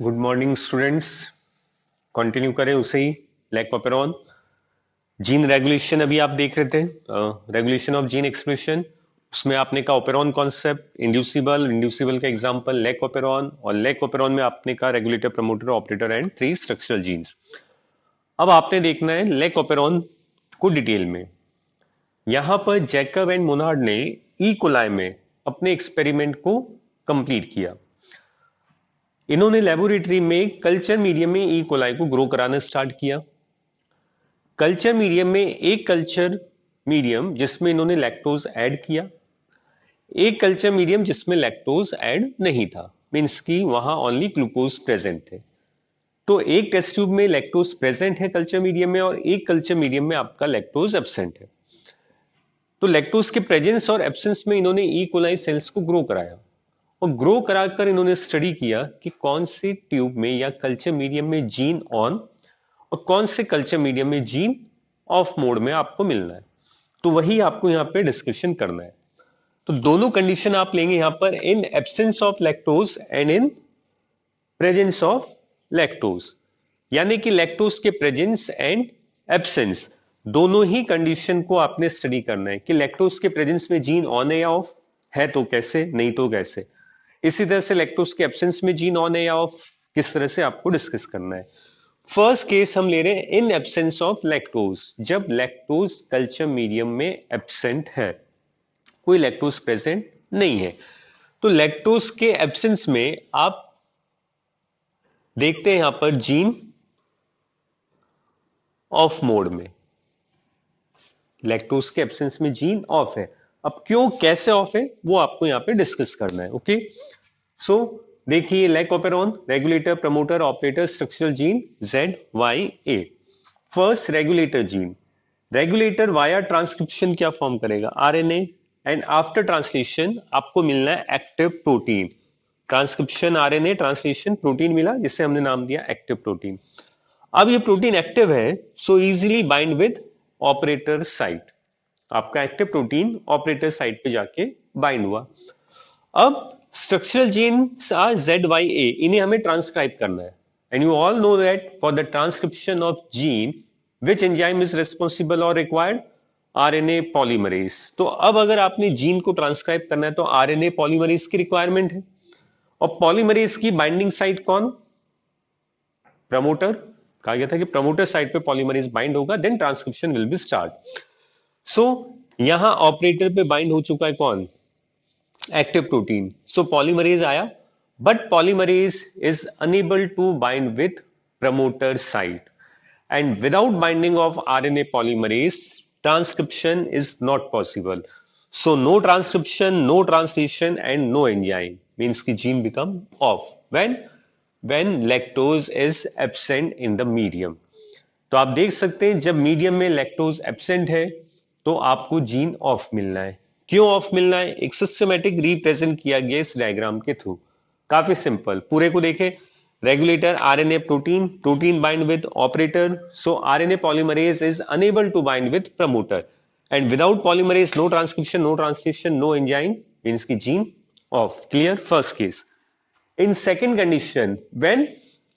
Good morning students. Continue करें उसे ही lac operon gene regulation अभी आप देख रहे थे, रेगुलेशन ऑफ जीन एक्सप्रेशन। उसमें आपने कहा ओपेरॉन कॉन्सेप्ट, इंड्यूसिबल, इंड्यूसिबल का एग्जांपल लैकोपेरॉन, और लैकोपेरॉन में आपने कहा regulator, promoter, operator and 3 structural genes. अब आपने देखना है लैकोपेरॉन को डिटेल में। यहां पर जैकब एंड मोनार्ड ने ई कोलाई में अपने एक्सपेरिमेंट को कंप्लीट किया। इन्होंने लेबोरेटरी में कल्चर मीडियम में ई कोलाई को ग्रो कराना स्टार्ट किया। कल्चर मीडियम में एक कल्चर मीडियम जिसमें इन्होंने लैक्टोज ऐड किया, एक कल्चर मीडियम जिसमें लैक्टोज ऐड नहीं था, मींस कि वहां ओनली ग्लूकोज प्रेजेंट थे। तो एक टेस्ट ट्यूब में लैक्टोज प्रेजेंट है कल्चर मीडियम में, और एक कल्चर मीडियम में आपका लैक्टोज एब्सेंट है। तो लैक्टोज के प्रेजेंस और एब्सेंस में इन्होंने ई कोलाई सेल्स को ग्रो कराया, और ग्रो कराकर इन्होंने स्टडी किया कि कौन सी ट्यूब में या कल्चर मीडियम में जीन ऑन और कौन से कल्चर मीडियम में जीन ऑफ मोड में आपको मिलना है। तो वही आपको यहां पे डिस्कशन करना है। तो दोनों कंडीशन आप लेंगे यहां पर, in absence of lactose and in presence of lactose, यानी कि लैक्टोज के प्रेजेंस एंड एब्सेंस दोनों ही कंडीशन को आपने स्टडी करना है कि लैक्टोज के प्रेजेंस में जीन ऑन है या ऑफ है तो कैसे, नहीं तो कैसे। इसी तरह से लैक्टोज के एब्सेंस में जीन ऑन है या ऑफ, किस तरह से आपको डिस्कस करना है। फर्स्ट केस हम ले रहे हैं इन एब्सेंस ऑफ लैक्टोज, जब लैक्टोज कल्चर मीडियम में एब्सेंट है, कोई लैक्टोज प्रेजेंट नहीं है। तो लैक्टोज के एब्सेंस में आप देखते हैं यहां पर जीन ऑफ मोड में, लैक्टोज के एब्सेंस में जीन ऑफ है। अब क्यों, कैसे ऑफ है, वो आपको यहां पे डिस्कस करना है। ओके, सो देखिए lac operon, regulator, promoter, operator, structural gene ZYA। First regulator gene, regulator via transcription क्या फॉर्म करेगा, RNA, एंड आफ्टर ट्रांसलेशन आपको मिलना है active protein. Transcription RNA, translation protein मिला, जिसे हमने नाम दिया एक्टिव प्रोटीन। अब ये प्रोटीन एक्टिव है, so easily bind with operator site. आपका एक्टिव प्रोटीन ऑपरेटर साइट पे जाके बाइंड हुआ। अब स्ट्रक्चरल जीन्स आर ZYA, इन्हें हमें ट्रांसक्राइब करना है। And you all know that for the transcription of gene which enzyme is responsible और रिक्वायर्ड, RNA पॉलीमरेज। तो अब अगर आपने जीन को ट्रांसक्राइब करना है तो RNA पॉलीमरेज की रिक्वायरमेंट है, और पॉलीमरेज की बाइंडिंग साइट कौन, प्रमोटर। कहा गया था कि प्रमोटर साइट पे पॉलीमरेज बाइंड होगा, then transcription will be start. So यहां ऑपरेटर पे बाइंड हो चुका है कौन, एक्टिव प्रोटीन। सो पॉलीमरेज आया, but polymerase is unable to bind with promoter site, and without binding of RNA polymerase, transcription is not possible. So no transcription, no translation, and no enzyme, means ki gene become off when lactose is absent in the medium. तो आप देख सकते हैं जब medium में lactose absent है तो आपको जीन ऑफ मिलना है। क्यों ऑफ मिलना है, एक सिस्टमेटिक रिप्रेजेंट किया गया इस डायग्राम के थ्रू। काफी सिंपल, पूरे को देखें। Regulator RNA protein, protein bind with operator, so RNA polymerase is unable to bind with promoter, and without polymerase no transcription, no translation, no enzyme, means ki gene off. Clear? First case. In second condition, when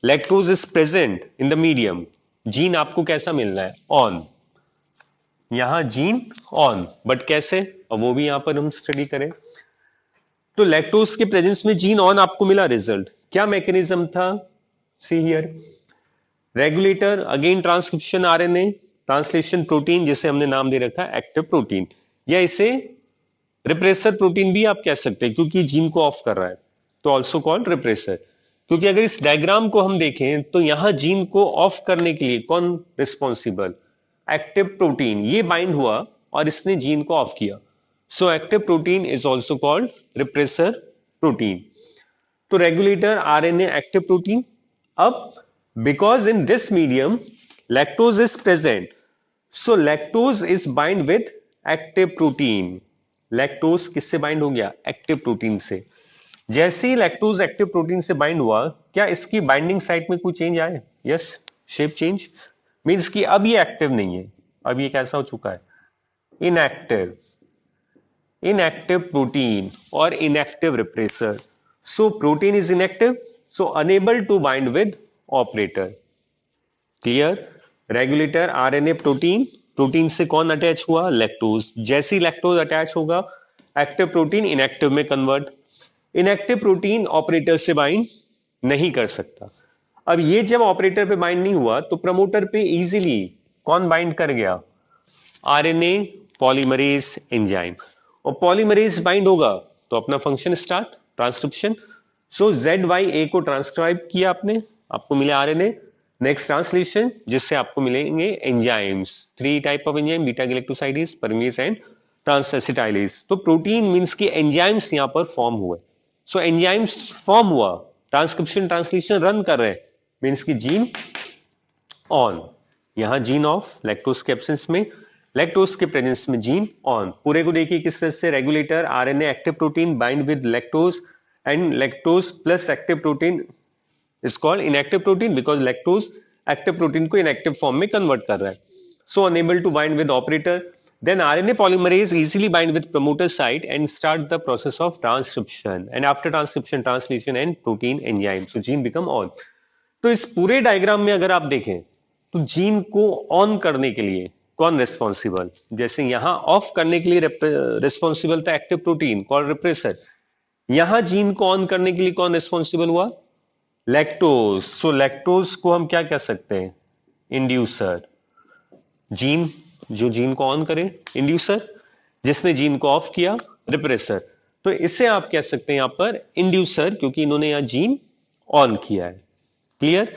lactose is present in the medium, gene आपको कैसा मिलना है, on. यहां gene on, but कैसे, अब वो भी यहां पर हम स्टडी करें। तो लैक्टोज के प्रेजेंस में जीन ऑन आपको मिला, रिजल्ट क्या मैकेनिज्म था, see here. Regulator, again transcription RNA, translation protein, जिसे हमने नाम दे रखा है एक्टिव प्रोटीन, या इसे रिप्रेसर प्रोटीन भी आप कह सकते हैं क्योंकि जीन को ऑफ कर रहा है, तो ऑल्सो कॉल्ड रिप्रेसर। क्योंकि अगर इस डायग्राम को हम देखें तो यहां जीन को ऑफ करने के लिए कौन रिस्पॉन्सिबल, एक्टिव प्रोटीन, ये बाइंड हुआ और इसने जीन को ऑफ किया। So active protein is also called repressor protein. तो रेगुलेटर RNA एक्टिव प्रोटीन। अब because in this medium lactose is present, so lactose is bind with active protein. Lactose किससे bind हो गया, एक्टिव प्रोटीन से। जैसे ही lactose active protein से bind हुआ, क्या इसकी बाइंडिंग साइट में कोई चेंज आए, यस, शेप चेंज, मींस कि अब ये एक्टिव नहीं है, अब ये कैसा हो चुका है, इनएक्टिव। इनएक्टिव प्रोटीन और inactive repressor, so protein is inactive, so unable to bind with operator. Clear? Regulator RNA protein, protein से कौन अटैच हुआ? लैक्टोज। जैसे ही लैक्टोज अटैच होगा एक्टिव प्रोटीन इनएक्टिव में कन्वर्ट। इनएक्टिव प्रोटीन ऑपरेटर से bind नहीं कर सकता। अब ये जब ऑपरेटर पे बाइंड नहीं हुआ तो प्रमोटर पे इजीली कौन बाइंड कर गया? RNA polymerase enzyme. और पॉलीमरेज बाइंड होगा तो अपना फंक्शन स्टार्ट, ट्रांसक्रिप्शन। सो ZYA को ट्रांसक्राइब किया आपने, आपको मिले आरएनए। नेक्स्ट ट्रांसलेशन जिससे आपको मिलेंगे enzymes, 3 type of enzyme, beta galactosidase, permease and transacetylase. तो प्रोटीन मींस की एंजाइम्स यहां पर फॉर्म हुए। सो एंजाइम्स फॉर्म हुआ, ट्रांसक्रिप्शन ट्रांसलेशन रन कर रहे हैं, मींस की जीन ऑन। यहां जीन ऑफ, लैक्टोज के एब्सेंस में, लैक्टोज के प्रेजेंस में जीन ऑन। पूरे को देखिए किस तरह से, regulator RNA active protein bind with lactose and lactose plus active protein is called inactive protein because lactose active protein को इनएक्टिव फॉर्म में कन्वर्ट कर रहा है। So unable to bind with operator, then RNA polymerase easily bind with promoter site and start the process of transcription, and after transcription translation and protein enzyme, so gene become on। तो इस पूरे diagram में अगर आप देखें तो gene को on करने के लिए कौन रिस्पॉन्सिबल? जैसे यहां ऑफ करने के लिए रिस्पॉन्सिबल था एक्टिव प्रोटीन कॉल्ड रिप्रेसर, यहां जीन को ऑन करने के लिए कौन रिस्पॉन्सिबल हुआ? लैक्टोज। सो लैक्टोज को हम क्या कह सकते हैं? इंड्यूसर। जीन जो जीन को ऑन करे इंड्यूसर, जिसने जीन को ऑफ किया रिप्रेसर। तो इसे आप कह सकते हैं यहां पर इंड्यूसर, क्योंकि इन्होंने यहां जीन ऑन किया है। क्लियर?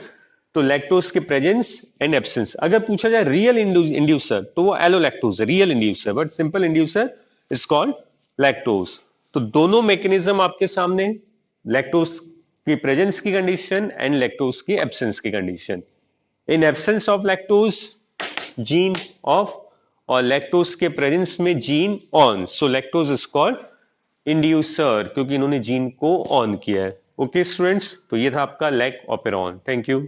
तो लैक्टोज के प्रेजेंस एंड एब्सेंस। अगर पूछा जाए रियल इंड्यूसर तो वो एलोलैक्टोज है, real inducer, but simple inducer is called lactose. तो दोनों मैकेनिज्म आपके सामने, लैक्टोज की प्रेजेंस की कंडीशन एंड लैक्टोज की एब्सेंस की condition. In absence of lactose gene of, और लैक्टोज के प्रेजेंस में gene on. So lactose is called inducer क्योंकि इन्होंने जीन को ऑन किया है। ओके स्टूडेंट्स, तो ये था आपका लैक ऑपेरॉन। Thank you.